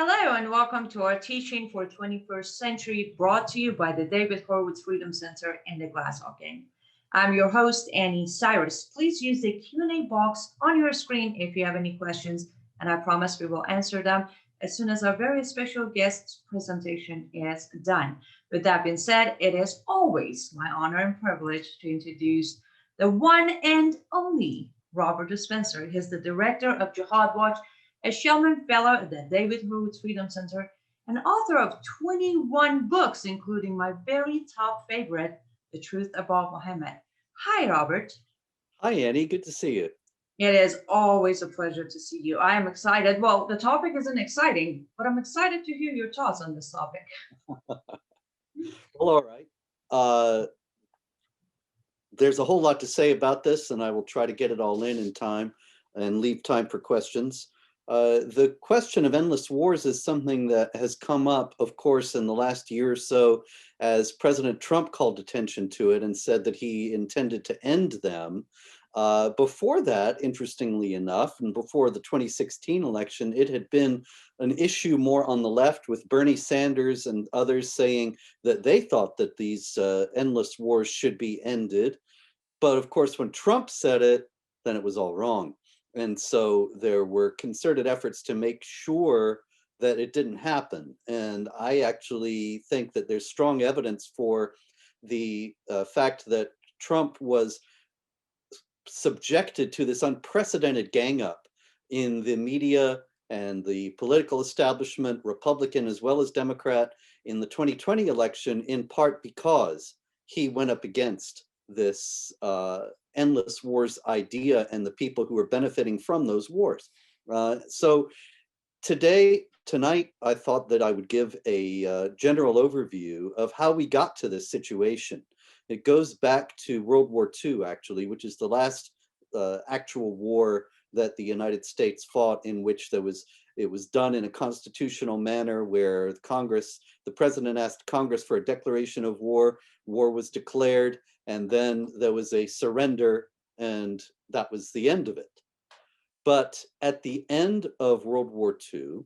Hello and welcome to our teaching for 21st century brought to you by the David Horowitz Freedom Center and the Glazov Gang. I'm your host, Annie Cyrus. Please use the Q&A box on your screen if you have any questions, and I promise we will answer them as soon as our very special guest's presentation is done. With that being said, it is always my honor and privilege to introduce the one and only Robert Spencer. He's the director of Jihad Watch, a Shellman Fellow at the David Horowitz Freedom Center, and author of 21 books, including my very top favorite, The Truth About Muhammad. Hi, Robert. Hi, Annie. Good to see you. It is always a pleasure to see you. I am excited. Well, the topic isn't exciting, but I'm excited to hear your thoughts on this topic. Well, all right. Uh, there's a whole lot to say about this, and I will try to get it all in time and leave time for questions. The question of endless wars is something that has come up, of course, in the last year or so, as President Trump called attention to it and said that he intended to end them. Before that, interestingly enough, and before the 2016 election, it had been an issue more on the left, with Bernie Sanders and others saying that they thought that these endless wars should be ended. But of course, when Trump said it, then it was all wrong. And so there were concerted efforts to make sure that it didn't happen. And I actually think that there's strong evidence for the fact that Trump was subjected to this unprecedented gang up in the media and the political establishment, Republican as well as Democrat, in the 2020 election, in part because he went up against this endless wars idea and the people who are benefiting from those wars. So tonight, I thought that I would give a general overview of how we got to this situation. It goes back to World War II, actually, which is the last actual war that the United States fought, in which it was done in a constitutional manner where the president asked Congress for a declaration of war, war was declared, and then there was a surrender, and that was the end of it. But at the end of World War II,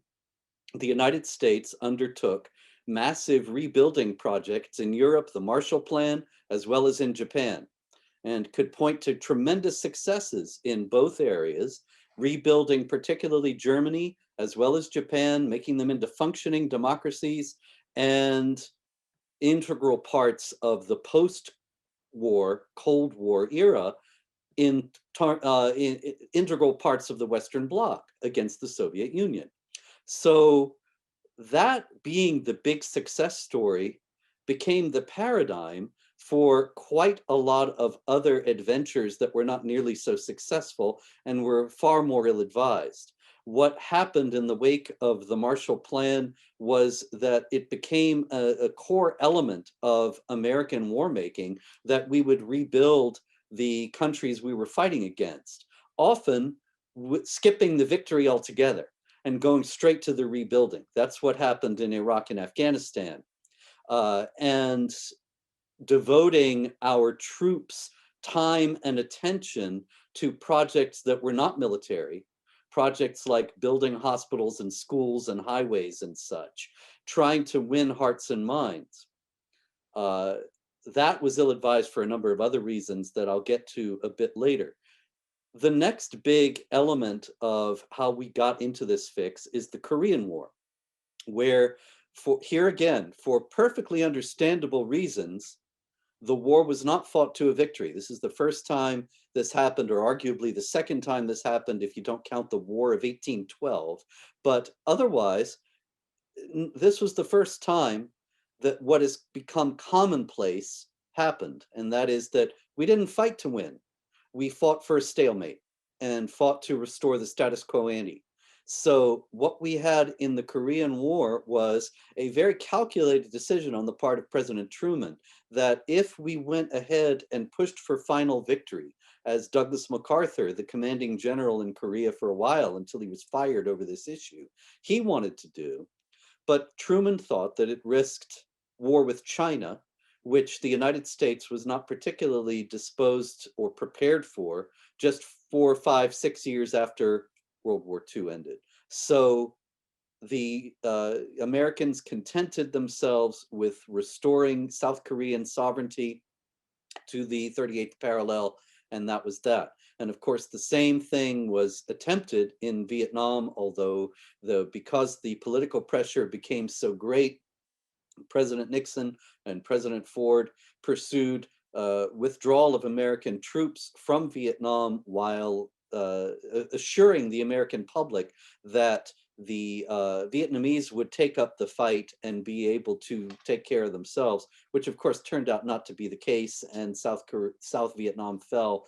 the United States undertook massive rebuilding projects in Europe, the Marshall Plan, as well as in Japan, and could point to tremendous successes in both areas, rebuilding particularly Germany as well as Japan, making them into functioning democracies and integral parts of the post-war, Cold War era, in integral parts of the Western Bloc against the Soviet Union. So that being the big success story became the paradigm for quite a lot of other adventures that were not nearly so successful and were far more ill-advised. What happened in the wake of the Marshall Plan was that it became a core element of American war making, that we would rebuild the countries we were fighting against, often skipping the victory altogether and going straight to the rebuilding. That's what happened in Iraq and Afghanistan. And devoting our troops time and attention to projects that were not military, projects like building hospitals and schools and highways and such, trying to win hearts and minds. That was ill-advised for a number of other reasons that I'll get to a bit later. The next big element of how we got into this fix is the Korean War, where here again, for perfectly understandable reasons, the war was not fought to a victory. This is the first time this happened, or arguably the second time this happened if you don't count the War of 1812. But otherwise, this was the first time that what has become commonplace happened, and that is that we didn't fight to win. We fought for a stalemate and fought to restore the status quo ante. So what we had in the Korean War was a very calculated decision on the part of President Truman that if we went ahead and pushed for final victory, as Douglas MacArthur, the commanding general in Korea for a while until he was fired over this issue, he wanted to do, but Truman thought that it risked war with China, which the United States was not particularly disposed or prepared for just 4, 5, 6 years after World War II ended. So the Americans contented themselves with restoring South Korean sovereignty to the 38th parallel, and that was that. And of course, the same thing was attempted in Vietnam, although because the political pressure became so great, President Nixon and President Ford pursued withdrawal of American troops from Vietnam while assuring the American public that the Vietnamese would take up the fight and be able to take care of themselves, which of course turned out not to be the case, and South Vietnam fell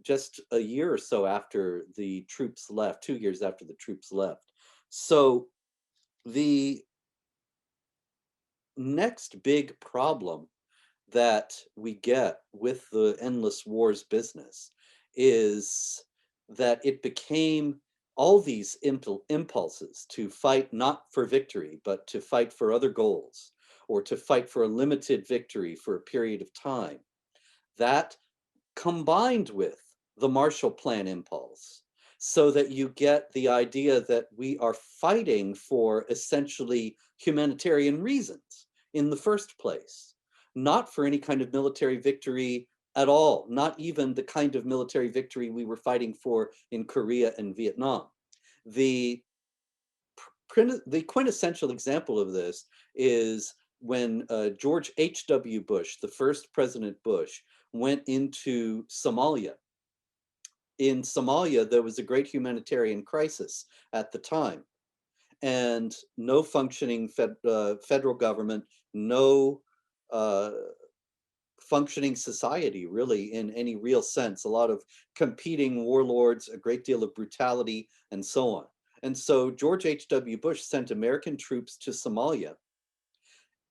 just a year or so after the troops left, 2 years after the troops left. So the next big problem that we get with the endless wars business is that it became all these impulses to fight not for victory, but to fight for other goals, or to fight for a limited victory for a period of time. That combined with the Marshall Plan impulse, so that you get the idea that we are fighting for essentially humanitarian reasons in the first place, not for any kind of military victory at all, not even the kind of military victory we were fighting for in Korea and Vietnam. The the quintessential example of this is when George H.W. Bush, the first President Bush, went into Somalia. In Somalia, there was a great humanitarian crisis at the time, and no functioning federal government, no functioning society, really, in any real sense. A lot of competing warlords, a great deal of brutality, and so on. And so George H.W. Bush sent American troops to Somalia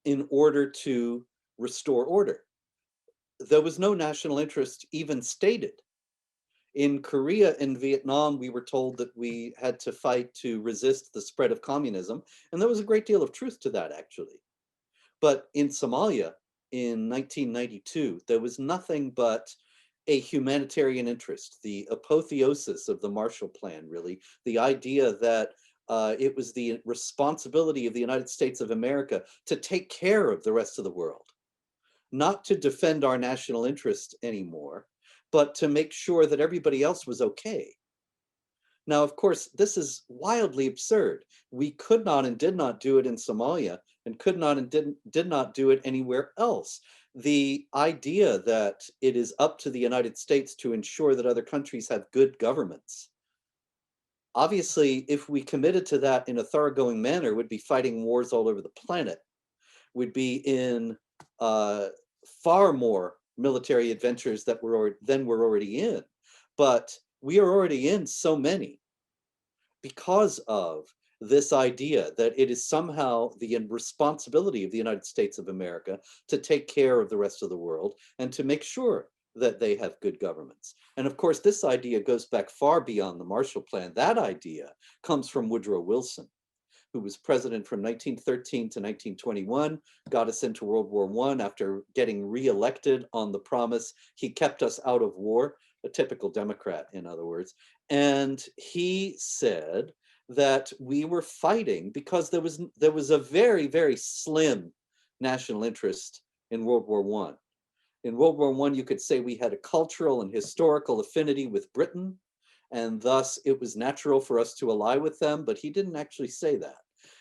in order to restore order. There was no national interest even stated. In Korea and Vietnam, we were told that we had to fight to resist the spread of communism, and there was a great deal of truth to that, actually. But in Somalia, in 1992, there was nothing but a humanitarian interest, the apotheosis of the Marshall Plan, really, the idea that it was the responsibility of the United States of America to take care of the rest of the world, not to defend our national interest anymore, but to make sure that everybody else was okay. Now, of course, this is wildly absurd. We could not and did not do it in Somalia, and could not and did not do it anywhere else. The idea that it is up to the United States to ensure that other countries have good governments. Obviously, if we committed to that in a thoroughgoing manner, we'd be fighting wars all over the planet. We'd be in far more military adventures that than we're already in. But we are already in so many because of this idea that it is somehow the responsibility of the United States of America to take care of the rest of the world and to make sure that they have good governments. And of course, this idea goes back far beyond the Marshall Plan. That idea comes from Woodrow Wilson, who was president from 1913 to 1921, got us into World War I after getting reelected on the promise he kept us out of war, a typical Democrat, in other words. And he said that we were fighting because there was a very, very slim national interest in World War I. In World War I, you could say we had a cultural and historical affinity with Britain, and thus it was natural for us to ally with them, but he didn't actually say that.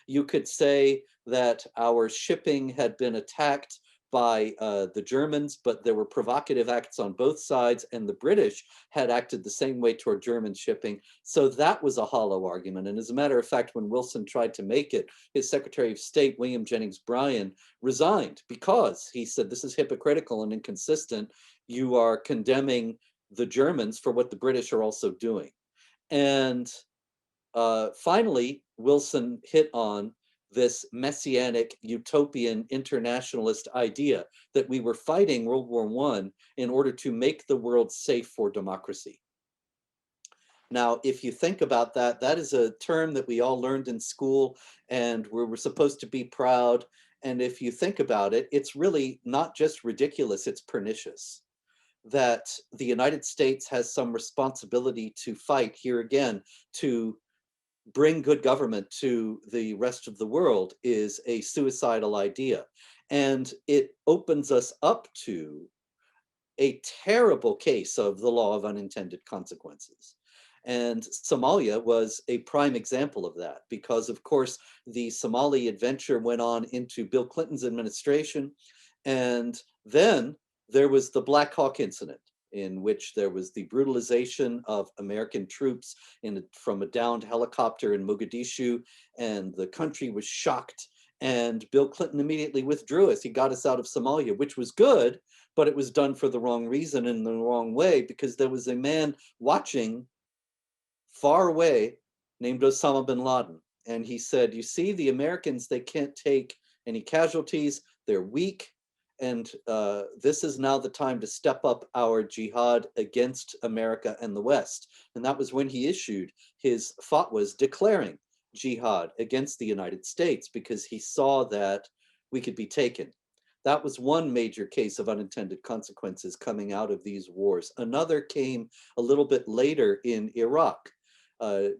You could say that our shipping had been attacked by the Germans, but there were provocative acts on both sides, and the British had acted the same way toward German shipping. So that was a hollow argument. And as a matter of fact, when Wilson tried to make it, his Secretary of State, William Jennings Bryan, resigned because he said, this is hypocritical and inconsistent. You are condemning the Germans for what the British are also doing. And finally, Wilson hit on this messianic, utopian, internationalist idea that we were fighting World War I in order to make the world safe for democracy. Now, if you think about that, that is a term that we all learned in school and we were supposed to be proud. And if you think about it, it's really not just ridiculous, it's pernicious. That the United States has some responsibility to fight, here again, to bring good government to the rest of the world is a suicidal idea. And it opens us up to a terrible case of the law of unintended consequences. And Somalia was a prime example of that because, of course, the Somali adventure went on into Bill Clinton's administration. And then there was the Black Hawk incident, in which there was the brutalization of American troops from a downed helicopter in Mogadishu, and the country was shocked. And Bill Clinton immediately withdrew us. He got us out of Somalia, which was good, but it was done for the wrong reason and the wrong way, because there was a man watching far away named Osama bin Laden. And he said, you see, the Americans, they can't take any casualties. They're weak. And this is now the time to step up our jihad against America and the West. And that was when he issued his fatwas declaring jihad against the United States, because he saw that we could be taken. That was one major case of unintended consequences coming out of these wars. Another came a little bit later in Iraq.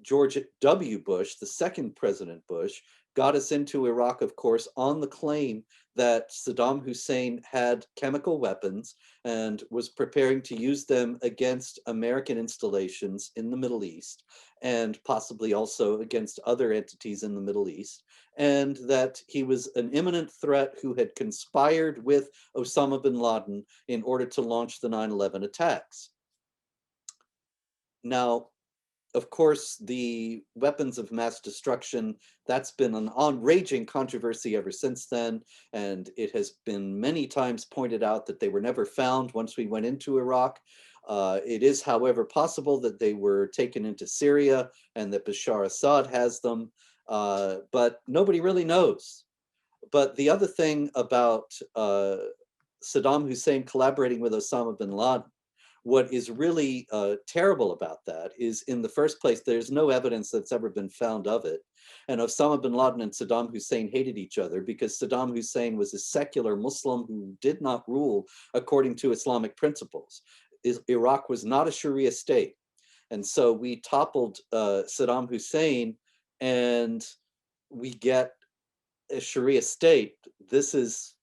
George W. Bush, the second President Bush, got us into Iraq, of course, on the claim that Saddam Hussein had chemical weapons and was preparing to use them against American installations in the Middle East, and possibly also against other entities in the Middle East, and that he was an imminent threat who had conspired with Osama bin Laden in order to launch the 9/11 attacks. Now, of course, the weapons of mass destruction, that's been an raging controversy ever since then. And it has been many times pointed out that they were never found once we went into Iraq. It is, however, possible that they were taken into Syria and that Bashar Assad has them, but nobody really knows. But the other thing about Saddam Hussein collaborating with Osama bin Laden, what is really terrible about that is, in the first place, there's no evidence that's ever been found of it. And Osama bin Laden and Saddam Hussein hated each other because Saddam Hussein was a secular Muslim who did not rule according to Islamic principles. Iraq was not a Sharia state. And so we toppled Saddam Hussein and we get a Sharia state. This is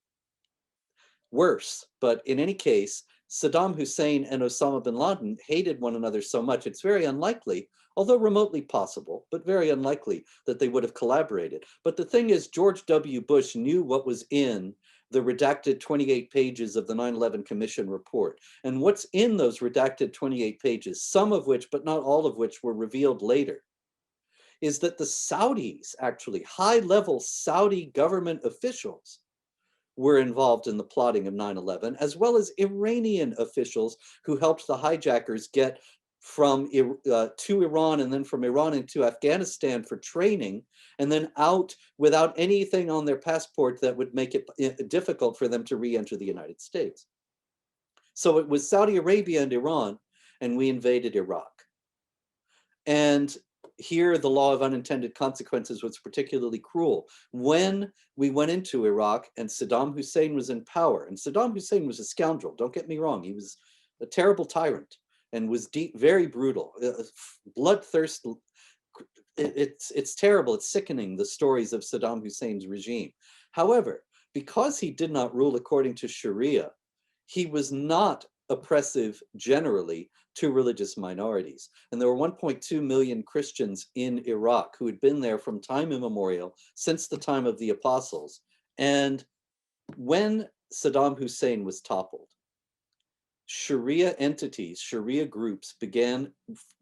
worse. But in any case, Saddam Hussein and Osama bin Laden hated one another so much, it's very unlikely, although remotely possible, but very unlikely that they would have collaborated. But the thing is, George W. Bush knew what was in the redacted 28 pages of the 9/11 Commission report. And what's in those redacted 28 pages, some of which, but not all of which, were revealed later, is that the Saudis, actually high-level Saudi government officials, were involved in the plotting of 9/11, as well as Iranian officials who helped the hijackers get from to Iran, and then from Iran into Afghanistan for training, and then out without anything on their passport that would make it difficult for them to re-enter the United States. So it was Saudi Arabia and Iran, and we invaded Iraq. And here, the law of unintended consequences was particularly cruel. When we went into Iraq and Saddam Hussein was in power, and Saddam Hussein was a scoundrel, don't get me wrong, he was a terrible tyrant and was very brutal, bloodthirsty. It's terrible, it's sickening, the stories of Saddam Hussein's regime. However, because he did not rule according to Sharia, he was not oppressive generally to religious minorities. And there were 1.2 million Christians in Iraq who had been there from time immemorial, since the time of the apostles. And when Saddam Hussein was toppled, Sharia entities, Sharia groups began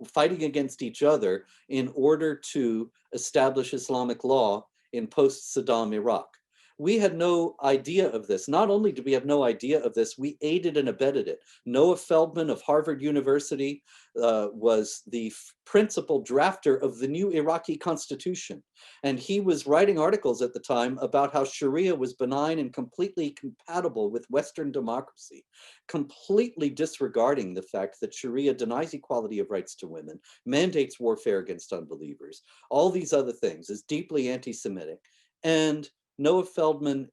fighting against each other in order to establish Islamic law in post-Saddam Iraq. We had no idea of this. Not only did we have no idea of this, we aided and abetted it. Noah Feldman of Harvard University was the principal drafter of the new Iraqi constitution. And he was writing articles at the time about how Sharia was benign and completely compatible with Western democracy, completely disregarding the fact that Sharia denies equality of rights to women, mandates warfare against unbelievers, all these other things, is deeply anti-Semitic. And Noah Feldman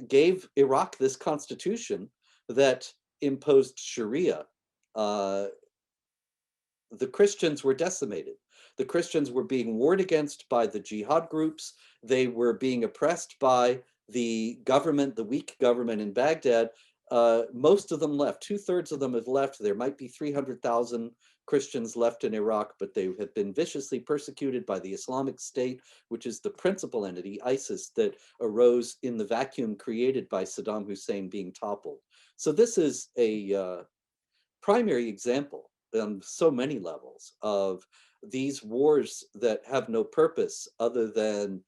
gave Iraq this constitution that imposed Sharia. The Christians were decimated. The Christians were being warred against by the jihad groups. They were being oppressed by the government, the weak government in Baghdad. Most of them left. 2/3 of them have left. There might be 300,000 Christians left in Iraq, but they have been viciously persecuted by the Islamic State, which is the principal entity, ISIS, that arose in the vacuum created by Saddam Hussein being toppled. So this is a primary example on so many levels of these wars that have no purpose other than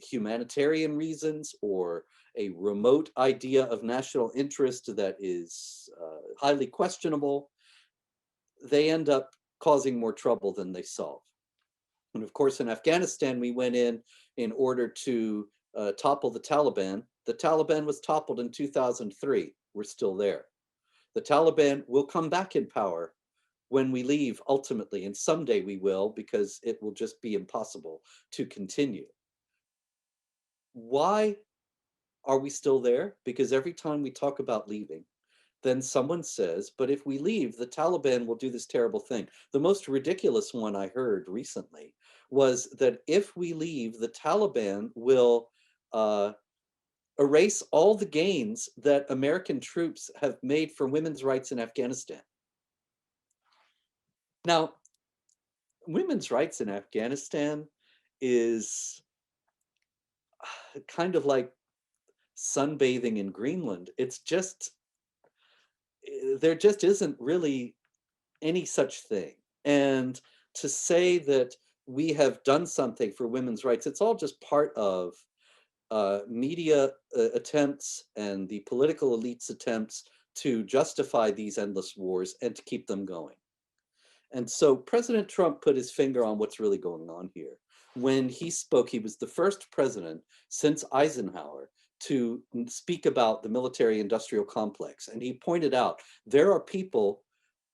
humanitarian reasons or a remote idea of national interest that is highly questionable. They end up causing more trouble than they solve. And of course, in Afghanistan, we went in order to topple the Taliban. The Taliban was toppled in 2003. We're still there. The Taliban will come back in power when we leave, ultimately, and someday we will, because it will just be impossible to continue. Why are we still there? Because every time we talk about leaving, then someone says, but if we leave, the Taliban will do this terrible thing. The most ridiculous one I heard recently was that if we leave, the Taliban will erase all the gains that American troops have made for women's rights in Afghanistan. Now, women's rights in Afghanistan is kind of like sunbathing in Greenland. It's just, there just isn't really any such thing. And to say that we have done something for women's rights, it's all just part of media attempts and the political elite's attempts to justify these endless wars and to keep them going. And so President Trump put his finger on what's really going on here. When he spoke, he was the first president since Eisenhower to speak about the military-industrial complex. And he pointed out there are people,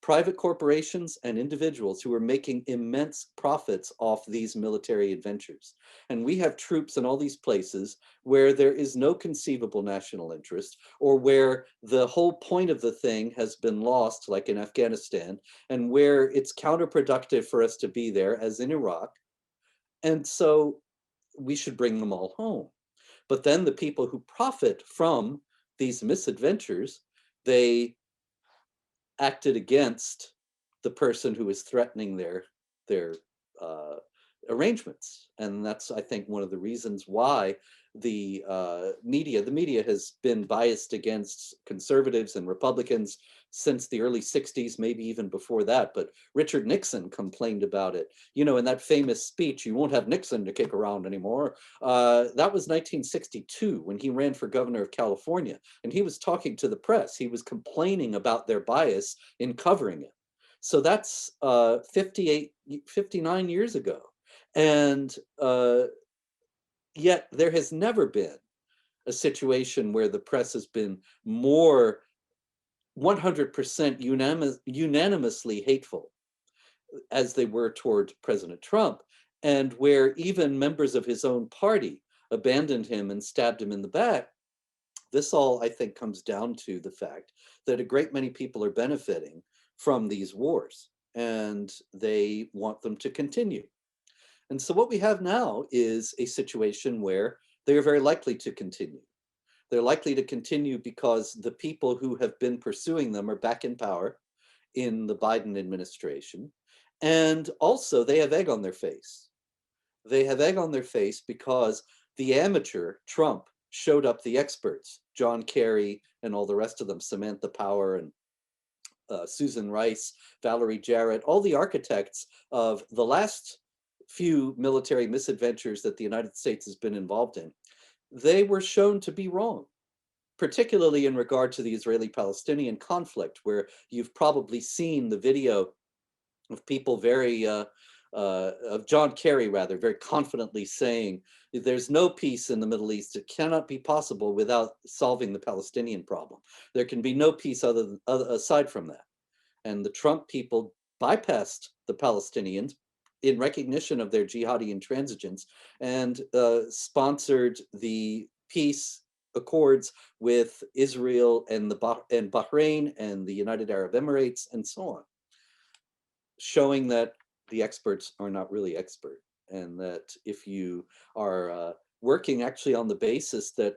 private corporations and individuals, who are making immense profits off these military adventures. And we have troops in all these places where there is no conceivable national interest, or where the whole point of the thing has been lost, like in Afghanistan, and where it's counterproductive for us to be there, as in Iraq. And so we should bring them all home. But then the people who profit from these misadventures, they acted against the person who is threatening their arrangements. And that's, I think, one of the reasons why the media has been biased against conservatives and Republicans since the early 60s, maybe even before that. But Richard Nixon complained about it. You know, in that famous speech, "You won't have Nixon to kick around anymore." That was 1962 when he ran for governor of California. And he was talking to the press. He was complaining about their bias in covering it. So that's 59 years ago. And yet there has never been a situation where the press has been more 100% unanimously hateful as they were toward President Trump, and where even members of his own party abandoned him and stabbed him in the back. This all, I think, comes down to the fact that a great many people are benefiting from these wars, and they want them to continue. And so what we have now is a situation where they are very likely to continue. They're likely to continue because the people who have been pursuing them are back in power in the Biden administration. And also they have egg on their face. They have egg on their face because the amateur, Trump, showed up the experts, John Kerry and all the rest of them, Samantha Power and Susan Rice, Valerie Jarrett, all the architects of the last few military misadventures that the United States has been involved in. They were shown to be wrong, particularly in regard to the Israeli-Palestinian conflict, where you've probably seen the video of people of John Kerry, rather, very confidently saying, there's no peace in the Middle East. It cannot be possible without solving the Palestinian problem. There can be no peace aside from that. And the Trump people bypassed the Palestinians in recognition of their jihadi intransigence and sponsored the peace accords with Israel and Bahrain and the United Arab Emirates and so on, showing that the experts are not really expert, and that if you are working actually on the basis that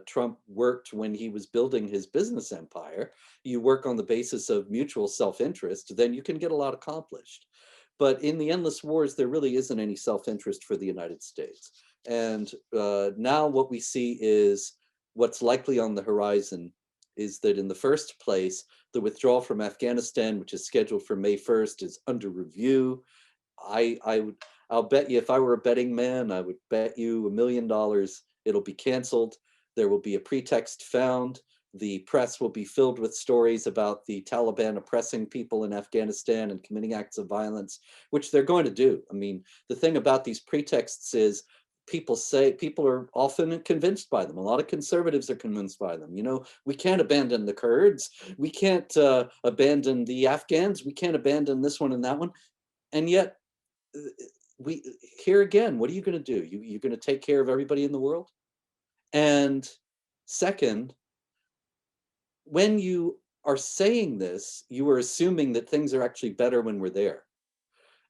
Trump worked when he was building his business empire, you work on the basis of mutual self-interest, then you can get a lot accomplished. But in the endless wars, there really isn't any self-interest for the United States. And now what we see is what's likely on the horizon is that in the first place, the withdrawal from Afghanistan, which is scheduled for May 1st, is under review. I'll bet you, if I were a betting man, I would bet you $1 million it'll be canceled. There will be a pretext found. The press will be filled with stories about the Taliban oppressing people in Afghanistan and committing acts of violence, which they're going to do. I mean, the thing about these pretexts is people are often convinced by them. A lot of conservatives are convinced by them. You know, we can't abandon the Kurds. We can't abandon the Afghans. We can't abandon this one and that one. And yet, we here again, what are you going to do? You're going to take care of everybody in the world? And second, when you are saying this, you are assuming that things are actually better when we're there.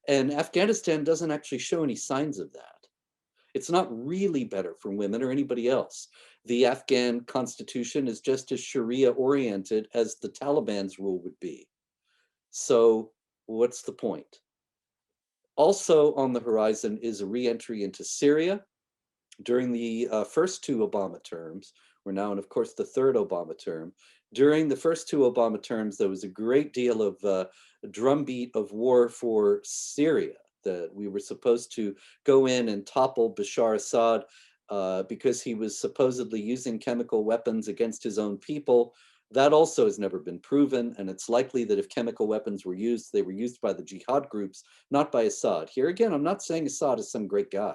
And Afghanistan doesn't actually show any signs of that. It's not really better for women or anybody else. The Afghan constitution is just as Sharia oriented as the Taliban's rule would be. So what's the point? Also on the horizon is a re-entry into Syria. During the first two Obama terms, we're now in, of course, the third Obama term. During the first two Obama terms, there was a great deal of drumbeat of war for Syria, that we were supposed to go in and topple Bashar Assad because he was supposedly using chemical weapons against his own people. That also has never been proven, and it's likely that if chemical weapons were used, they were used by the Jihad groups, not by Assad. Here again, I'm not saying Assad is some great guy.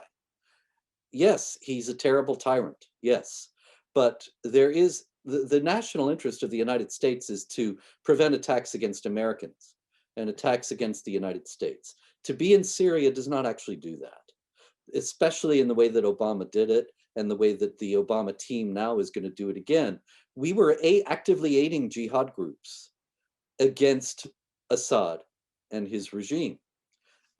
Yes, he's a terrible tyrant, yes. But there is, the national interest of the United States is to prevent attacks against Americans and attacks against the United States. To be in Syria does not actually do that, especially in the way that Obama did it and the way that the Obama team now is going to do it again. We were actively aiding jihad groups against Assad and his regime.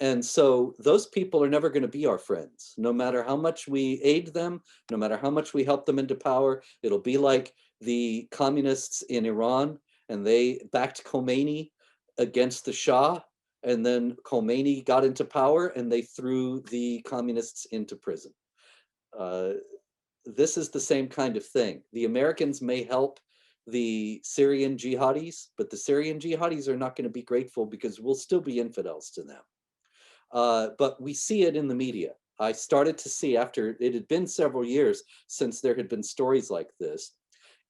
And so those people are never going to be our friends, no matter how much we aid them, no matter how much we help them into power. It'll be like the communists in Iran, and they backed Khomeini against the Shah, and then Khomeini got into power and they threw the communists into prison. This is the same kind of thing. The Americans may help the Syrian jihadis, but the Syrian jihadis are not going to be grateful because we'll still be infidels to them. But we see it in the media. I started to see, after it had been several years since there had been stories like this,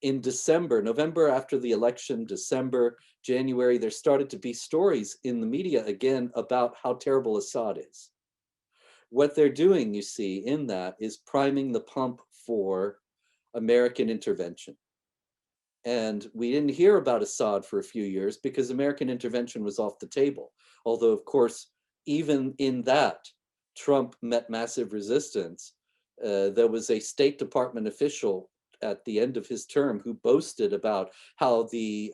in December, November after the election, December, January, there started to be stories in the media again about how terrible Assad is. What they're doing, you see, in that is priming the pump for American intervention. And we didn't hear about Assad for a few years because American intervention was off the table. Although, of course, even in that, Trump met massive resistance. There was a State Department official at the end of his term who boasted about how the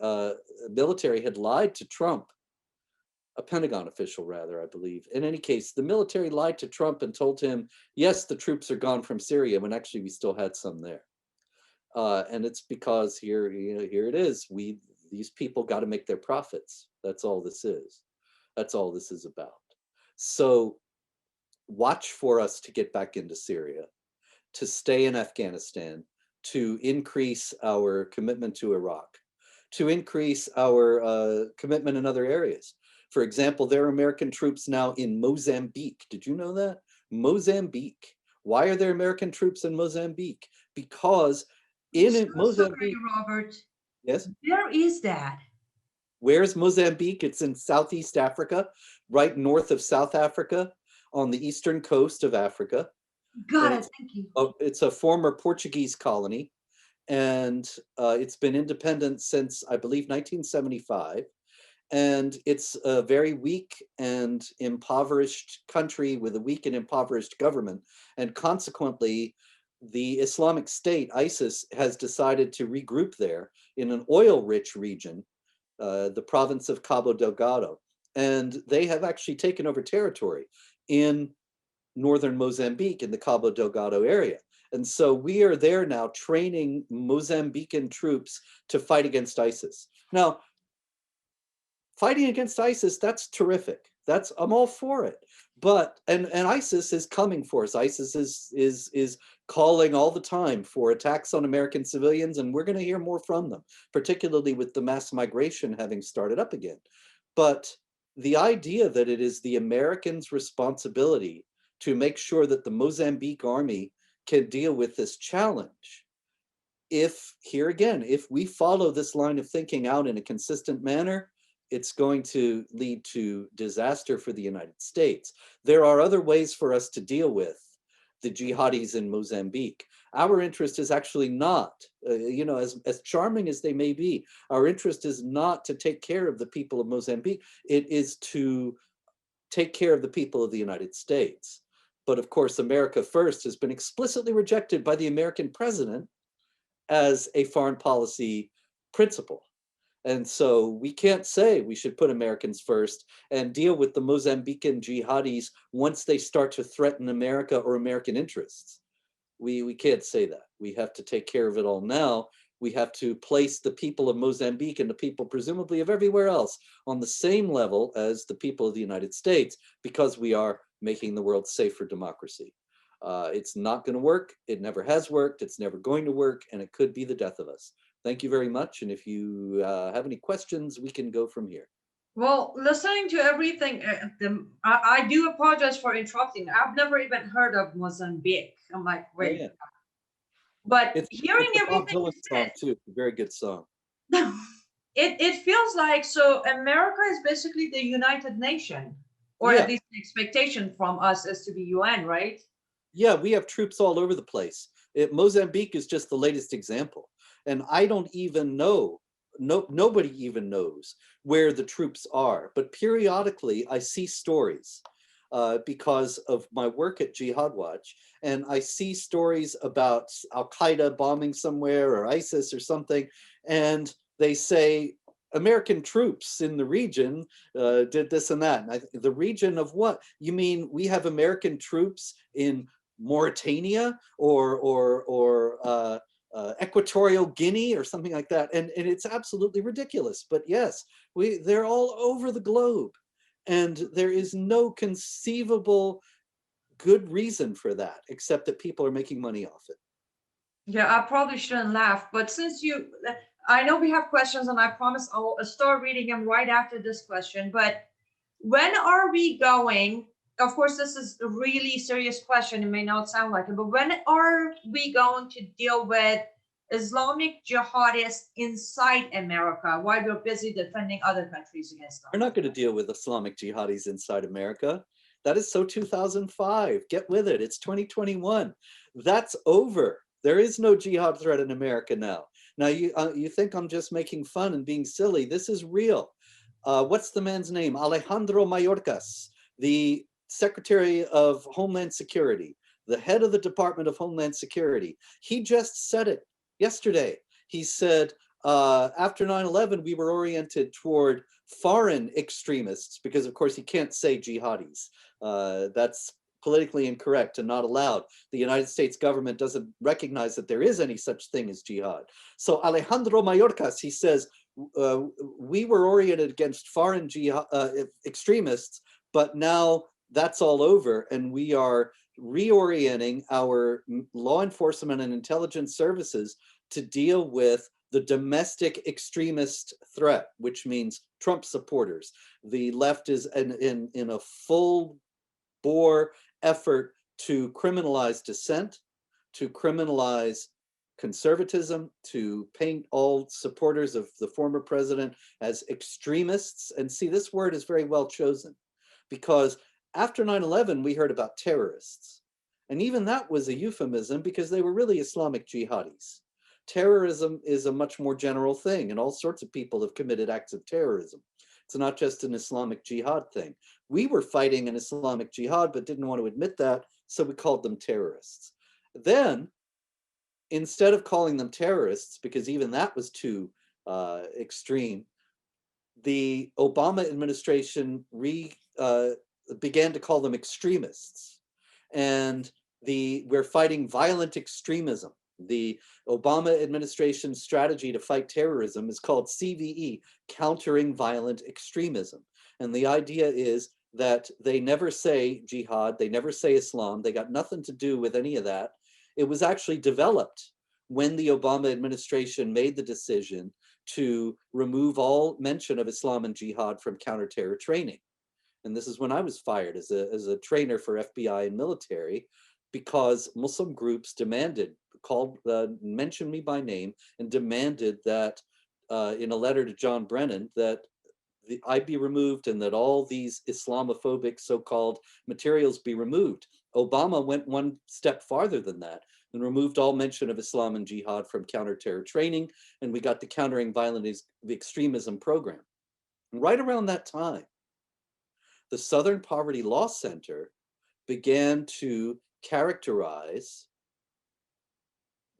military had lied to Trump, a Pentagon official rather, I believe. In any case, the military lied to Trump and told him, yes, the troops are gone from Syria, when actually we still had some there. And it's because here it is. These people got to make their profits. That's all this is. That's all this is about. So watch for us to get back into Syria, to stay in Afghanistan, to increase our commitment to Iraq, to increase our commitment in other areas. For example, there are American troops now in Mozambique. Did you know that? Mozambique. Why are there American troops in Mozambique? Because in Mozambique, sorry, Robert. yes. Where is that? Where's Mozambique? It's in Southeast Africa, right north of South Africa, on the eastern coast of Africa. Got it. Thank you. It's a former Portuguese colony, and it's been independent since, I believe, 1975. And it's a very weak and impoverished country with a weak and impoverished government. And consequently, the Islamic State, ISIS, has decided to regroup there in an oil-rich region, the province of Cabo Delgado. And they have actually taken over territory in northern Mozambique in the Cabo Delgado area. And so we are there now training Mozambican troops to fight against ISIS. Now, fighting against ISIS, that's terrific. I'm all for it. But and ISIS is coming for us. ISIS is calling all the time for attacks on American civilians, and we're going to hear more from them, particularly with the mass migration having started up again. But the idea that it is the Americans' responsibility to make sure that the Mozambique army can deal with this challenge, if here again, if we follow this line of thinking out in a consistent manner, it's going to lead to disaster for the United States. There are other ways for us to deal with the jihadis in Mozambique. Our interest is actually not, as charming as they may be, our interest is not to take care of the people of Mozambique. It is to take care of the people of the United States. But of course, America First has been explicitly rejected by the American president as a foreign policy principle. And so we can't say we should put Americans first and deal with the Mozambican jihadis once they start to threaten America or American interests. We can't say that. We have to take care of it all now. We have to place the people of Mozambique and the people presumably of everywhere else on the same level as the people of the United States, because we are making the world safe for democracy. It's not going to work. It never has worked. It's never going to work. And it could be the death of us. Thank you very much. And if you have any questions, we can go from here. Well, listening to everything, I do apologize for interrupting. I've never even heard of Mozambique. I'm like, wait. Yeah. But hearing it's a Bob everything Dylan you song said, too. It's a very good song. it feels like, so America is basically the United Nation, or Yeah. at least the expectation from us is to be UN, right? Yeah, we have troops all over the place. Mozambique is just the latest example. And I don't even know, nobody even knows where the troops are. But periodically I see stories because of my work at Jihad Watch. And I see stories about Al-Qaeda bombing somewhere or ISIS or something. And they say, American troops in the region did this and that. And the region of what? You mean we have American troops in Mauritania or Equatorial Guinea or something like that, and it's absolutely ridiculous. But yes, they're all over the globe, and there is no conceivable good reason for that except that people are making money off it. Yeah, I probably shouldn't laugh, but I know we have questions, and I promise I'll start reading them right after this question. But when are we going? Of course, this is a really serious question. It may not sound like it, but when are we going to deal with Islamic jihadists inside America while we're busy defending other countries against them? We're not going to deal with Islamic jihadis inside America. That is so 2005. Get with it. It's 2021. That's over. There is no jihad threat in America now. Now, you think I'm just making fun and being silly. This is real. What's the man's name? Alejandro Mayorkas, the Secretary of Homeland Security, the head of the Department of Homeland Security. He just said it yesterday. He said, after 9/11, we were oriented toward foreign extremists because, of course, you can't say jihadis. That's politically incorrect and not allowed. The United States government doesn't recognize that there is any such thing as jihad. So Alejandro Mayorkas, he says, we were oriented against foreign extremists, but now that's all over, and we are reorienting our law enforcement and intelligence services to deal with the domestic extremist threat, which means Trump supporters. The left is in a full-bore effort to criminalize dissent, to criminalize conservatism, to paint all supporters of the former president as extremists. And see, this word is very well chosen, because after 9/11, we heard about terrorists. And even that was a euphemism because they were really Islamic jihadis. Terrorism is a much more general thing, and all sorts of people have committed acts of terrorism. It's not just an Islamic jihad thing. We were fighting an Islamic jihad, but didn't want to admit that, so we called them terrorists. Then, instead of calling them terrorists, because even that was too extreme, the Obama administration began to call them extremists. And we're fighting violent extremism. The Obama administration's strategy to fight terrorism is called CVE, countering violent extremism. And the idea is that they never say jihad, they never say Islam, they got nothing to do with any of that. It was actually developed when the Obama administration made the decision to remove all mention of Islam and jihad from counterterror training. And this is when I was fired as a trainer for FBI and military, because Muslim groups demanded, mentioned me by name, and demanded that in a letter to John Brennan that I be removed and that all these Islamophobic so-called materials be removed. Obama went one step farther than that and removed all mention of Islam and jihad from counterterror training, and we got the Countering Violent Extremism program. And right around that time, the Southern Poverty Law Center began to characterize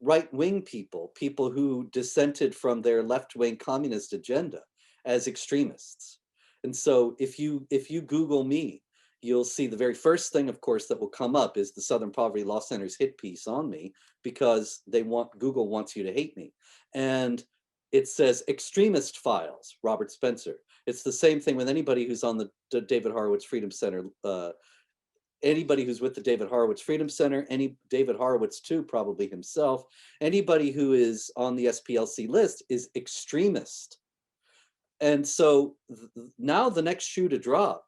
right-wing people, people who dissented from their left-wing communist agenda, as extremists. And so if you Google me, you'll see the very first thing, of course, that will come up is the Southern Poverty Law Center's hit piece on me, because Google wants you to hate me. And it says extremist files, Robert Spencer. It's the same thing with anybody who's on the David Horowitz Freedom Center, anybody who's with the David Horowitz Freedom Center, David Horowitz too, probably himself, anybody who is on the SPLC list is extremist. And so now the next shoe to drop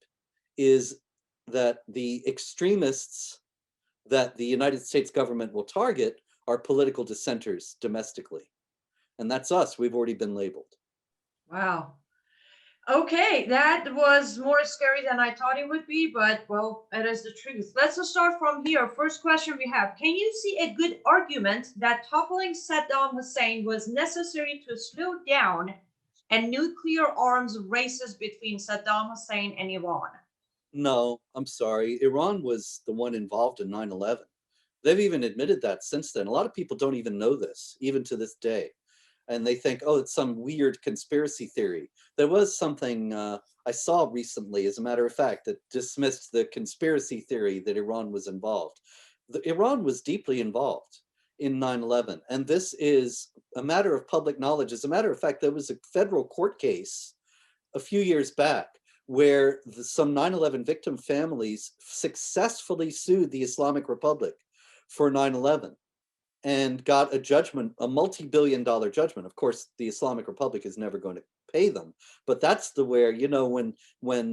is that the extremists that the United States government will target are political dissenters domestically. And that's us. We've already been labeled. Wow. Okay, that was more scary than I thought it would be, but well, it is the truth. Let's just start from here. First question we have: can you see a good argument that toppling Saddam Hussein was necessary to slow down a nuclear arms races between Saddam Hussein and Iran? No, I'm sorry. Iran was the one involved in 9/11. They've even admitted that since then. A lot of people don't even know this, even to this day. And they think, oh, it's some weird conspiracy theory. There was something I saw recently, as a matter of fact, that dismissed the conspiracy theory that Iran was involved. Iran was deeply involved in 9/11. And this is a matter of public knowledge. As a matter of fact, there was a federal court case a few years back where some 9/11 victim families successfully sued the Islamic Republic for 9/11 and got a judgment, a multi-billion-dollar judgment. Of course, the Islamic Republic is never going to pay them, but that's where, you know, when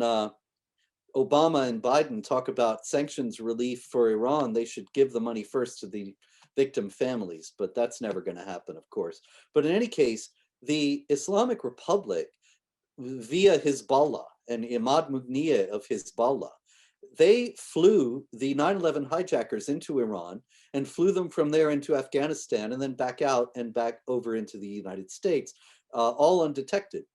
Obama and Biden talk about sanctions relief for Iran, they should give the money first to the victim families, but that's never going to happen, of course. But in any case, the Islamic Republic, via Hezbollah and Imad Mughniya of Hezbollah, they flew the 9/11 hijackers into Iran and flew them from there into Afghanistan and then back out and back over into the United States, all undetected.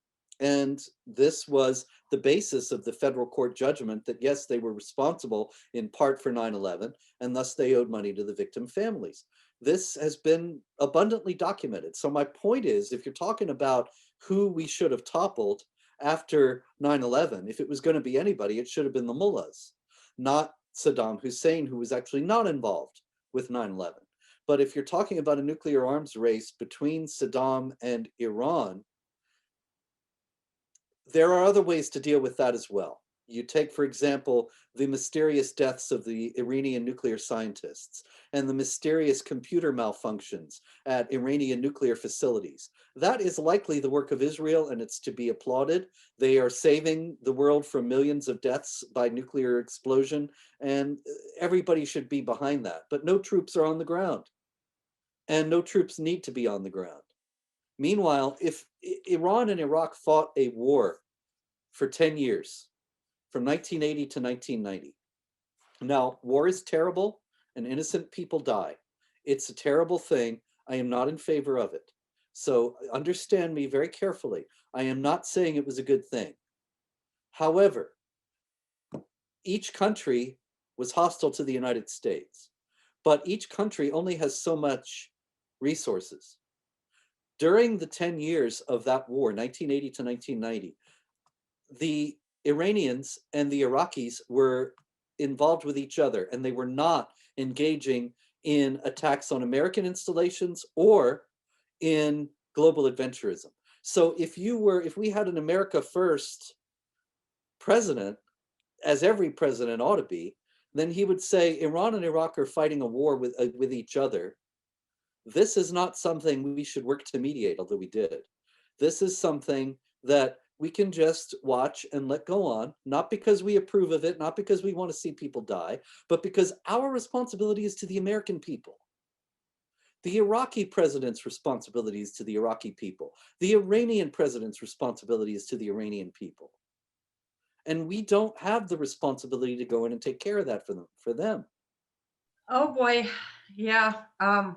And this was the basis of the federal court judgment that, yes, they were responsible in part for 9/11, and thus they owed money to the victim families. This has been abundantly documented. So my point is, if you're talking about who we should have toppled after 9/11, if it was going to be anybody, it should have been the mullahs, not Saddam Hussein, who was actually not involved with 9/11. But if you're talking about a nuclear arms race between Saddam and Iran, there are other ways to deal with that as well. You take, for example, the mysterious deaths of the Iranian nuclear scientists and the mysterious computer malfunctions at Iranian nuclear facilities. That is likely the work of Israel, and it's to be applauded. They are saving the world from millions of deaths by nuclear explosion, and everybody should be behind that. But no troops are on the ground, and no troops need to be on the ground. Meanwhile, if Iran and Iraq fought a war for 10 years, from 1980 to 1990. Now, war is terrible and innocent people die. It's a terrible thing. I am not in favor of it. So understand me very carefully. I am not saying it was a good thing. However, each country was hostile to the United States, but each country only has so much resources. During the 10 years of that war, 1980 to 1990, the Iranians and the Iraqis were involved with each other, and they were not engaging in attacks on American installations or in global adventurism. So if we had an America first president, as every president ought to be, then he would say Iran and Iraq are fighting a war with each other. This is not something we should work to mediate, although we did. This is something that we can just watch and let go on, not because we approve of it, not because we want to see people die, but because our responsibility is to the American people. The Iraqi president's responsibility is to the Iraqi people. The Iranian president's responsibility is to the Iranian people. And we don't have the responsibility to go in and take care of that for them. Oh boy, yeah. I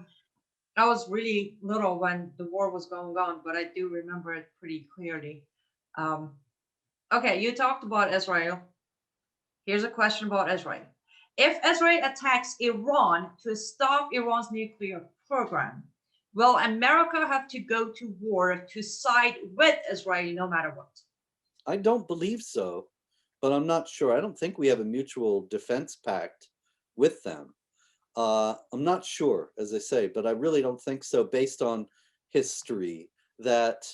was really little when the war was going on, but I do remember it pretty clearly. Um, okay, you talked about Israel. Here's a question about Israel. If Israel attacks Iran to stop Iran's nuclear program, will America have to go to war to side with Israel no matter what? I don't believe so, but I'm not sure. I don't think we have a mutual defense pact with them. I'm not sure, as I say, but I really don't think so based on history that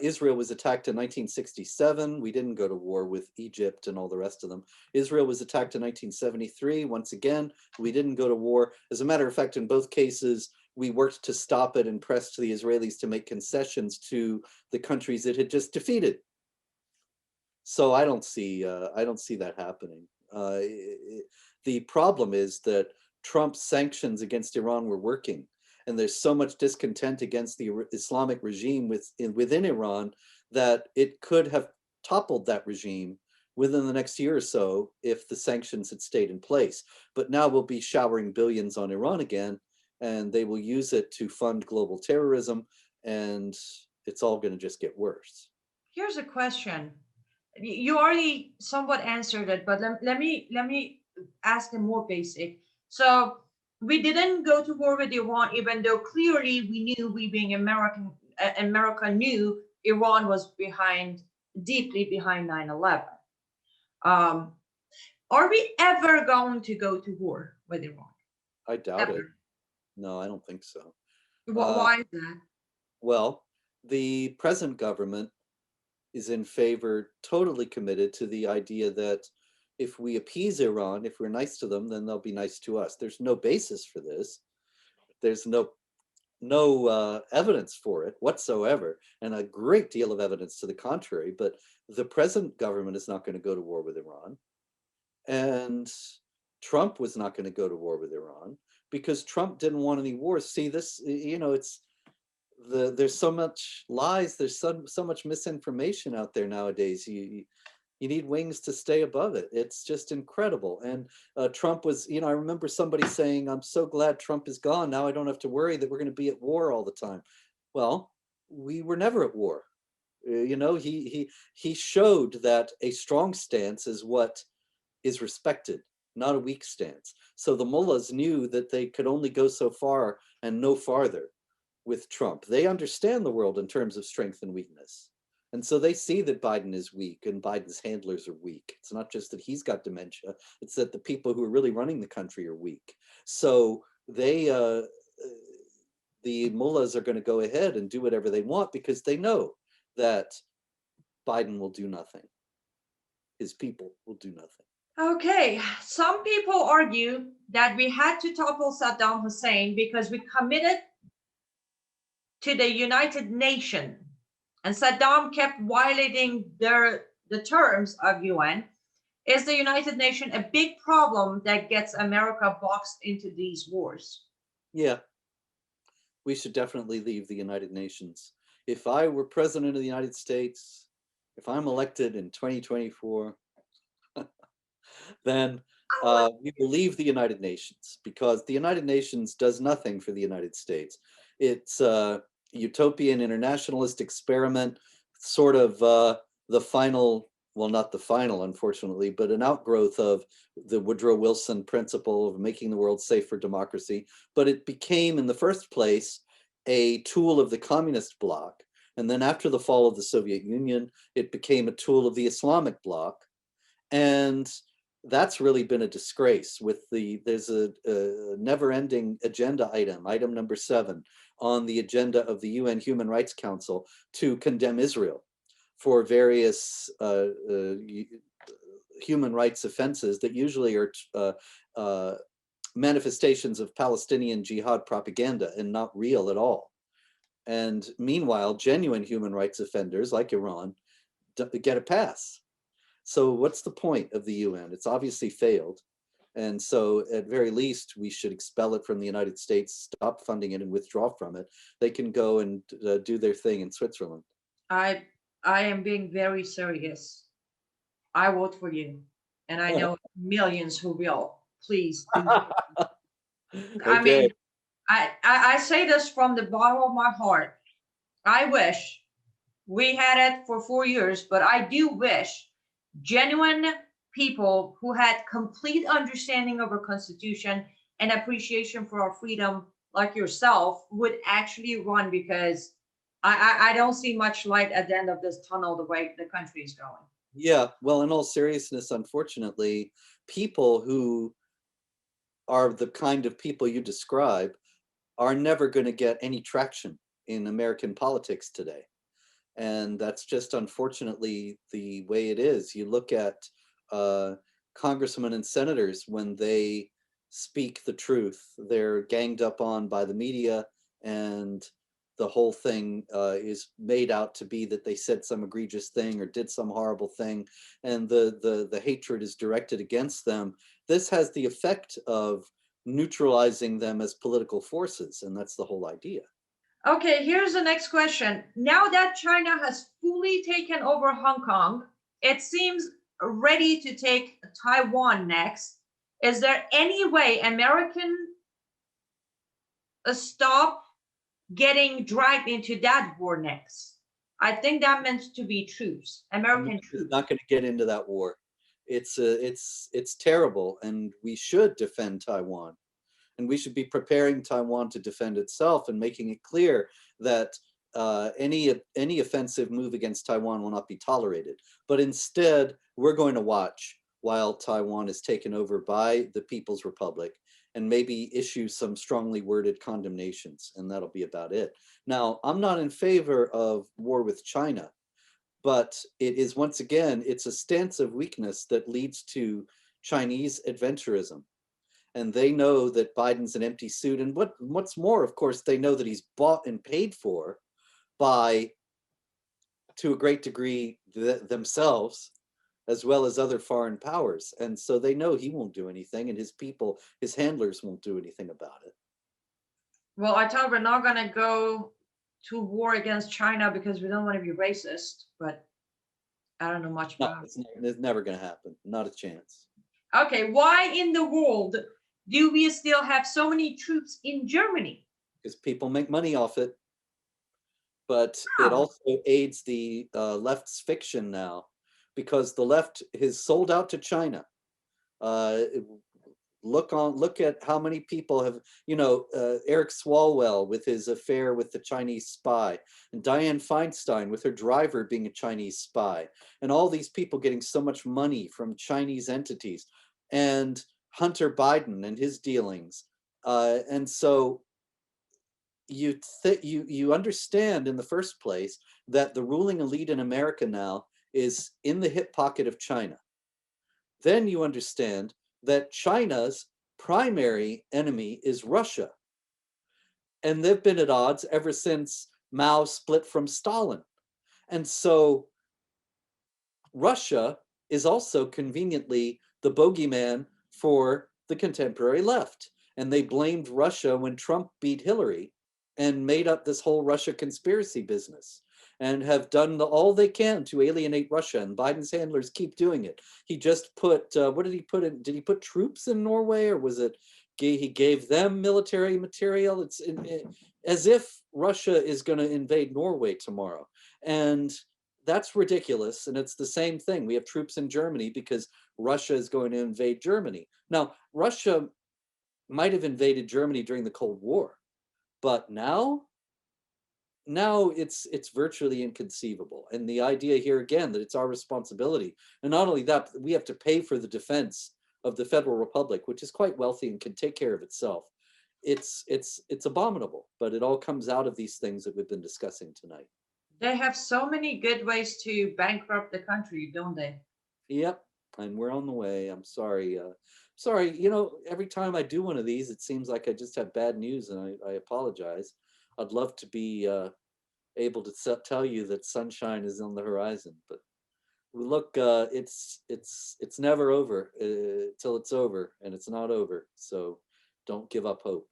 Israel was attacked in 1967. We didn't go to war with Egypt and all the rest of them. Israel was attacked in 1973. Once again, we didn't go to war. As a matter of fact, in both cases, we worked to stop it and pressed the Israelis to make concessions to the countries it had just defeated. So I don't see that happening. The problem is that Trump's sanctions against Iran were working, and there's so much discontent against the Islamic regime within Iran that it could have toppled that regime within the next year or so if the sanctions had stayed in place. But now we'll be showering billions on Iran again, and they will use it to fund global terrorism, and it's all going to just get worse. Here's a question. You already somewhat answered it, but let me ask a more basic. So we didn't go to war with Iran, even though clearly we knew, we being American, America knew Iran was deeply behind 9/11. Um, are we ever going to go to war with Iran? I doubt it. Ever? No, I don't think so. Why is that? Well, the present government is in favor, totally committed to the idea that if we appease Iran, if we're nice to them, then they'll be nice to us. There's no basis for this. There's no evidence for it whatsoever, and a great deal of evidence to the contrary. But the present government is not going to go to war with Iran, and Trump was not going to go to war with Iran because Trump didn't want any wars. See, this, there's so much lies, there's so much misinformation out there nowadays. You need wings to stay above it. It's just incredible. And Trump was, I remember somebody saying, I'm so glad Trump is gone. Now I don't have to worry that we're going to be at war all the time. Well, we were never at war. He showed that a strong stance is what is respected, not a weak stance. So the mullahs knew that they could only go so far and no farther with Trump. They understand the world in terms of strength and weakness. And so they see that Biden is weak and Biden's handlers are weak. It's not just that he's got dementia, it's that the people who are really running the country are weak. So the mullahs are going to go ahead and do whatever they want because they know that Biden will do nothing. His people will do nothing. Okay, some people argue that we had to topple Saddam Hussein because we committed to the United Nations, and Saddam kept violating the terms of UN. Is the United Nations a big problem that gets America boxed into these wars? Yeah, we should definitely leave the United Nations. If I were president of the United States, if I'm elected in 2024, then we will leave the United Nations because the United Nations does nothing for the United States. It's a utopian internationalist experiment, sort of the final, well, not the final, unfortunately, but an outgrowth of the Woodrow Wilson principle of making the world safe for democracy. But it became, in the first place, a tool of the communist bloc And then after the fall of the Soviet Union, it became a tool of the Islamic bloc. And that's really been a disgrace. There's a never-ending agenda item number 7 on the agenda of the UN Human Rights Council to condemn Israel for various human rights offenses that usually are manifestations of Palestinian jihad propaganda and not real at all. And meanwhile, genuine human rights offenders like Iran get a pass. So what's the point of the UN? It's obviously failed. And so at very least, we should expel it from the United States, stop funding it and withdraw from it. They can go and do their thing in Switzerland. I am being very serious. I vote for you, and I know millions who will. Please do. I Okay. mean, I say this from the bottom of my heart. I wish we had it for 4 years, but I do wish genuine people who had complete understanding of our Constitution and appreciation for our freedom, like yourself, would actually run, because I don't see much light at the end of this tunnel the way the country is going. Yeah, well, in all seriousness, unfortunately, people who are the kind of people you describe are never going to get any traction in American politics today. And that's just unfortunately the way it is. You look at congressmen and senators, when they speak the truth, they're ganged up on by the media, and the whole thing is made out to be that they said some egregious thing or did some horrible thing, and the hatred is directed against them. This has the effect of neutralizing them as political forces, and that's the whole idea. Okay, here's the next question. Now that China has fully taken over Hong Kong, it seems ready to take Taiwan next. Is there any way American stop getting dragged into that war next? I think that meant to be troops, American troops. Not going to get into that war. It's terrible, and we should defend Taiwan, and we should be preparing Taiwan to defend itself and making it clear that any offensive move against Taiwan will not be tolerated. But instead, we're going to watch while Taiwan is taken over by the People's Republic, and maybe issue some strongly worded condemnations, and that'll be about it. Now, I'm not in favor of war with China, but it is, once again, it's a stance of weakness that leads to Chinese adventurism. And they know that Biden's an empty suit. And what's more, of course, they know that he's bought and paid for by, to a great degree, themselves, as well as other foreign powers. And so they know he won't do anything, and his people, his handlers, won't do anything about it. Well, I thought we're not going to go to war against China because we don't want to be racist, but I don't know much No, about it. it's never going to happen. Not a chance. Okay, why in the world do we still have so many troops in Germany? Because people make money off it. But it also aids the left's fiction now, because the left is sold out to China. Look at how many people have, Eric Swalwell with his affair with the Chinese spy, and Dianne Feinstein with her driver being a Chinese spy, and all these people getting so much money from Chinese entities, and Hunter Biden and his dealings. And so you understand in the first place that the ruling elite in America now is in the hip pocket of China. Then you understand that China's primary enemy is Russia. And they've been at odds ever since Mao split from Stalin. And so Russia is also conveniently the bogeyman for the contemporary left. And they blamed Russia when Trump beat Hillary, and made up this whole Russia conspiracy business, and have done all they can to alienate Russia. And Biden's handlers keep doing it. He just put, what did he put in? Did he put troops in Norway, or was it he gave them military material? It's as if Russia is going to invade Norway tomorrow. And that's ridiculous. And it's the same thing. We have troops in Germany because Russia is going to invade Germany. Now, Russia might have invaded Germany during the Cold War, but now now it's virtually inconceivable. And the idea here again that it's our responsibility, and not only that, we have to pay for the defense of the Federal Republic, which is quite wealthy and can take care of itself. It's abominable, but it all comes out of these things that we've been discussing tonight. They have so many good ways to bankrupt the country, don't they? Yep, and we're on the way. I'm sorry. Sorry, you know, every time I do one of these, it seems like I just have bad news, and I apologize. I'd love to be able to tell you that sunshine is on the horizon, but look, it's never over till it's over, and it's not over. So don't give up hope.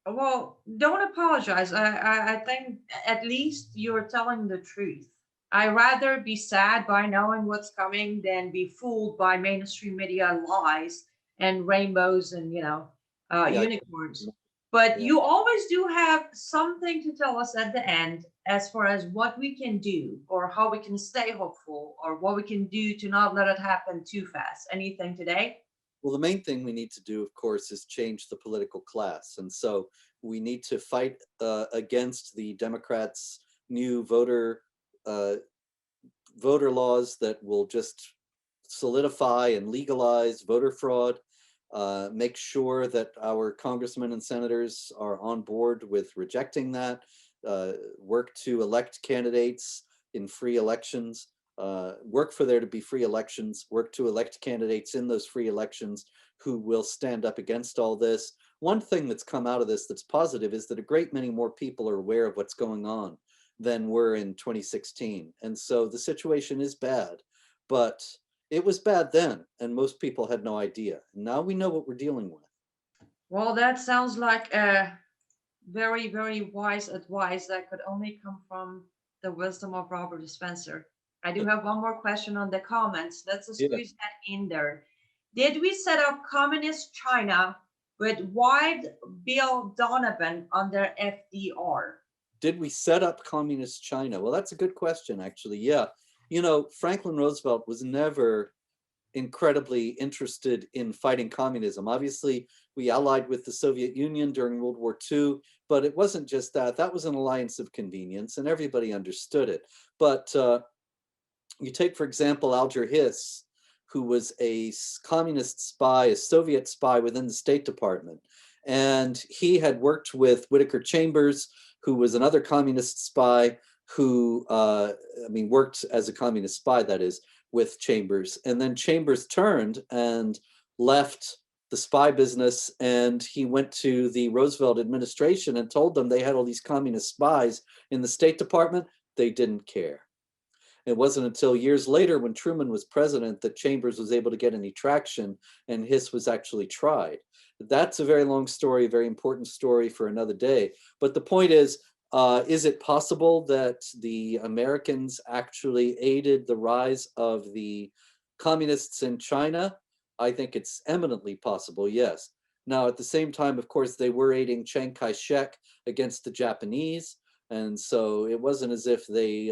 Well, don't apologize. I think at least you're telling the truth. I rather be sad by knowing what's coming than be fooled by mainstream media lies and rainbows and Yeah, unicorns. But yeah. you always do have something to tell us at the end as far as what we can do or how we can stay hopeful or what we can do to not let it happen too fast. Anything today? Well, the main thing we need to do, of course, is change the political class. And so we need to fight against the Democrats' new uh, voter laws that will just solidify and legalize voter fraud, make sure that our congressmen and senators are on board with rejecting that, work to elect candidates in free elections, work for there to be free elections, work to elect candidates in those free elections who will stand up against all this. One thing that's come out of this that's positive is that a great many more people are aware of what's going on than were in 2016. And so the situation is bad, but it was bad then, and most people had no idea. Now we know what we're dealing with. Well, that sounds like a very, very wise advice that could only come from the wisdom of Robert Spencer. I do have one more question on the comments. Let's just Yeah. squeeze that in there. Did we set up communist China with Wild Bill Donovan under FDR? Did we set up communist China? Well, that's a good question, actually. Yeah. You know, Franklin Roosevelt was never incredibly interested in fighting communism. Obviously, we allied with the Soviet Union during World War II, but it wasn't just that. That was an alliance of convenience, and everybody understood it. But you take, for example, Alger Hiss, who was a communist spy, a Soviet spy within the State Department. And he had worked with Whittaker Chambers, who was another communist spy who, worked as a communist spy, that is, with Chambers. And then Chambers turned and left the spy business, and he went to the Roosevelt administration and told them they had all these communist spies in the State Department. They didn't care. It wasn't until years later, when Truman was president, that Chambers was able to get any traction, and Hiss was actually tried. That's a very long story, a very important story for another day. But the point is it possible that the Americans actually aided the rise of the communists in China? I think it's eminently possible, yes. Now, at the same time, of course, they were aiding Chiang Kai-shek against the Japanese. And so it wasn't as if they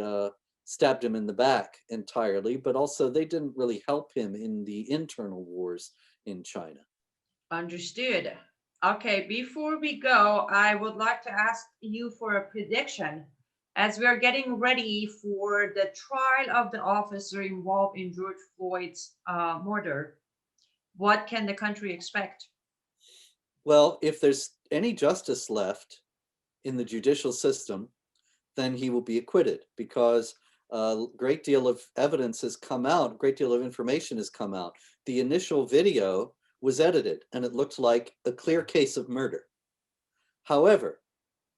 stabbed him in the back entirely, but also they didn't really help him in the internal wars in China. Understood. Okay, before we go, I would like to ask you for a prediction as we are getting ready for the trial of the officer involved in George Floyd's murder. What can the country expect? Well, if there's any justice left in the judicial system, then he will be acquitted, because a great deal of evidence has come out, a great deal of information has come out. The initial video was edited and it looked like a clear case of murder. However,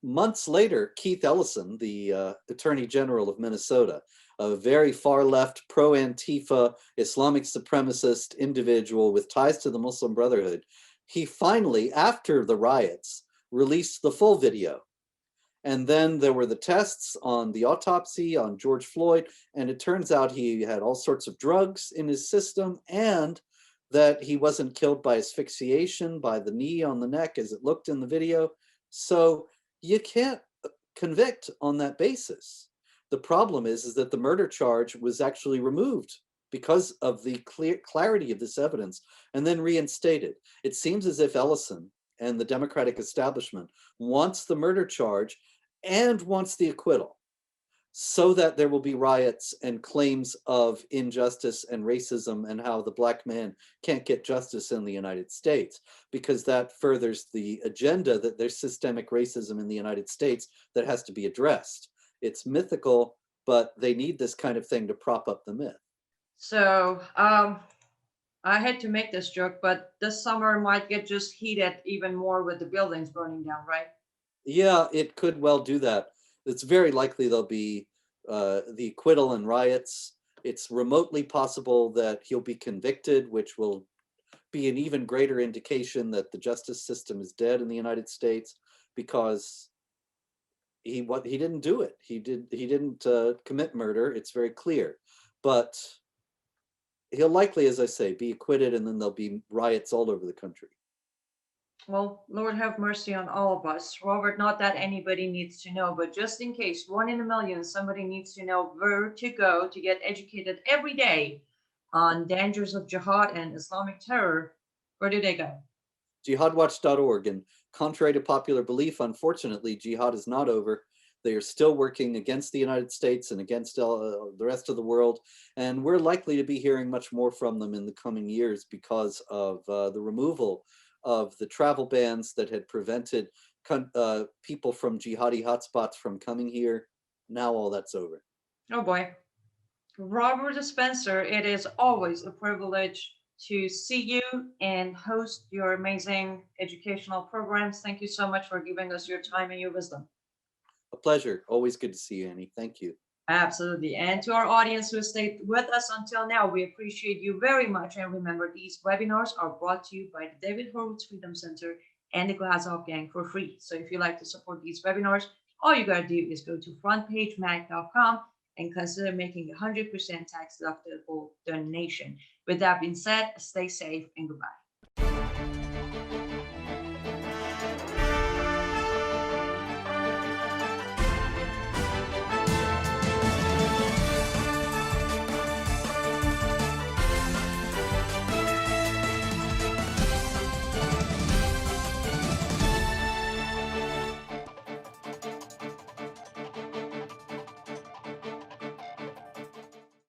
months later, Keith Ellison, the Attorney General of Minnesota, a very far left, pro Antifa, Islamic supremacist individual with ties to the Muslim Brotherhood, he finally, after the riots, released the full video. And then there were the tests on the autopsy on George Floyd, and it turns out he had all sorts of drugs in his system, and that he wasn't killed by asphyxiation, by the knee on the neck as it looked in the video. So you can't convict on that basis. The problem is that the murder charge was actually removed because of the clarity of this evidence and then reinstated. It seems as if Ellison and the Democratic establishment wants the murder charge and wants the acquittal, so that there will be riots and claims of injustice and racism and how the black man can't get justice in the United States, because that furthers the agenda that there's systemic racism in the United States that has to be addressed. It's mythical, but they need this kind of thing to prop up the myth. So, I hate to make this joke, but this summer might get just heated even more with the buildings burning down, right? Yeah, it could well do that. It's very likely there'll be the acquittal and riots. It's remotely possible that he'll be convicted, which will be an even greater indication that the justice system is dead in the United States, because he didn't do it. He didn't commit murder. It's very clear, but he'll likely, as I say, be acquitted, and then there'll be riots all over the country. Well, Lord have mercy on all of us. Robert, not that anybody needs to know, but just in case, one in a million, somebody needs to know where to go to get educated every day on dangers of jihad and Islamic terror. Where do they go? Jihadwatch.org. And contrary to popular belief, unfortunately, jihad is not over. They are still working against the United States and against the rest of the world. And we're likely to be hearing much more from them in the coming years because of the removal of the travel bans that had prevented people from jihadi hotspots from coming here. Now all that's over. Oh boy. Robert Spencer, it is always a privilege to see you and host your amazing educational programs. Thank you so much for giving us your time and your wisdom. A pleasure. Always good to see you, Annie. Thank you. Absolutely. And to our audience who stayed with us until now, we appreciate you very much. And remember, these webinars are brought to you by the David Horowitz Freedom Center and the Glazov Gang for free. So if you'd like to support these webinars, all you got to do is go to frontpagemag.com and consider making a 100% tax deductible donation. With that being said, stay safe and goodbye.